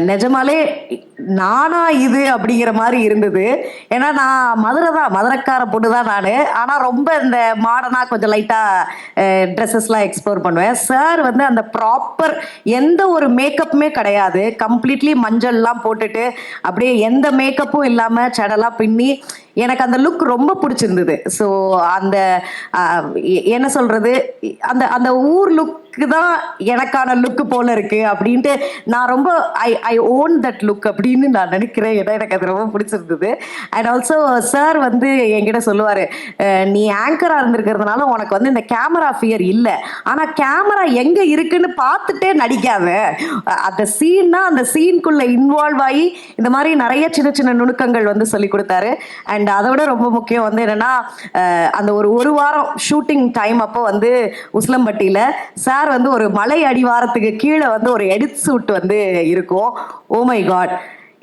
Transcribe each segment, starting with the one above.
நிஜமாலே நானா இது அப்படிங்கிற மாதிரி இருந்தது. ஏன்னா நான் மதுரைக்கார பொண்ணு தான் நான். ஆனால் ரொம்ப இந்த மாடர்னாக கொஞ்சம் லைட்டாக ட்ரெஸ்ஸஸ்லாம் எக்ஸ்ப்ளோர் பண்ணுவேன். சார் வந்து அந்த ப்ராப்பர் எந்த ஒரு மேக்கப்புமே கிடையாது. கம்ப்ளீட்லி மஞ்சள்லாம் போட்டுட்டு அப்படியே எந்த மேக்கப்பும் இல்லாமல் சடெல்லாம் பின்னி எனக்கு அந்த லுக் ரொம்ப பிடிச்சிருந்தது. ஸோ அந்த என்ன சொல்கிறது, அந்த அந்த ஊர் லுக்கு தான் எனக்கான லுக்கு போல இருக்கு அப்படின்ட்டு நான் ரொம்ப ஐ ஓன் தட் லுக் அப்படின்னு நான் நினைக்கிறேன். ஏன்னா எனக்கு அது ரொம்ப பிடிச்சிருந்தது. அண்ட் ஆல்சோ சார் வந்து என்கிட்ட சொல்லுவார், நீ ஆங்கராக இருந்திருக்கிறதுனால உனக்கு வந்து இந்த கேமரா ஃபியர் இல்லை, ஆனால் கேமரா எங்கே இருக்குன்னு பார்த்துட்டே நடிக்காத. அந்த சீன்னா அந்த சீனுக்குள்ளே இன்வால்வ் ஆகி இந்த மாதிரி நிறைய சின்ன சின்ன நுணுக்கங்கள் வந்து சொல்லி கொடுத்தாரு. அண்ட் அதை விட ரொம்ப முக்கியம் வந்து என்னன்னா, அந்த ஒரு வாரம் ஷூட்டிங் டைம் அப்போ வந்து உசிலம்பட்டியில் சார் வந்து ஒரு மலை அடிவாரத்துக்கு கீழே வந்து ஒரு எடிட் சூட் வந்து இருக்கும். ஓ மை காட்,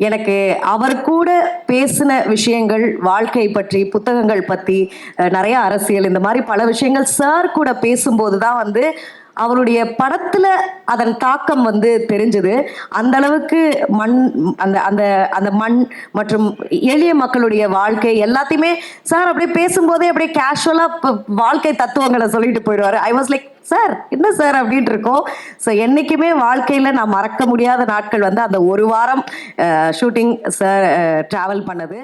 எனக்கு அவர் கூட பேசின விஷயங்கள், வாழ்க்கை பற்றி, புத்தகங்கள் பற்றி, நிறைய அரசியல், இந்த மாதிரி பல விஷயங்கள் சார் கூட பேசும்போது தான் வந்து அவருடைய படத்துல அதன் தாக்கம் வந்து தெரிஞ்சது. அந்த அளவுக்கு மண், அந்த அந்த அந்த மண் மற்றும் எளிய மக்களுடைய வாழ்க்கை எல்லாத்தையுமே சார் அப்படியே பேசும்போதே அப்படியே கேஷுவலா வாழ்க்கை தத்துவங்களை சொல்லிட்டு போயிடுவாரு. ஐ வாஸ் லைக், சார் என்ன சார் அப்படின்ட்டு இருக்கோம். ஸோ என்றைக்குமே வாழ்க்கையில் நான் மறக்க முடியாத நாட்கள் வந்து அந்த ஒரு வாரம் ஷூட்டிங் சார் ட்ராவல் பண்ணது.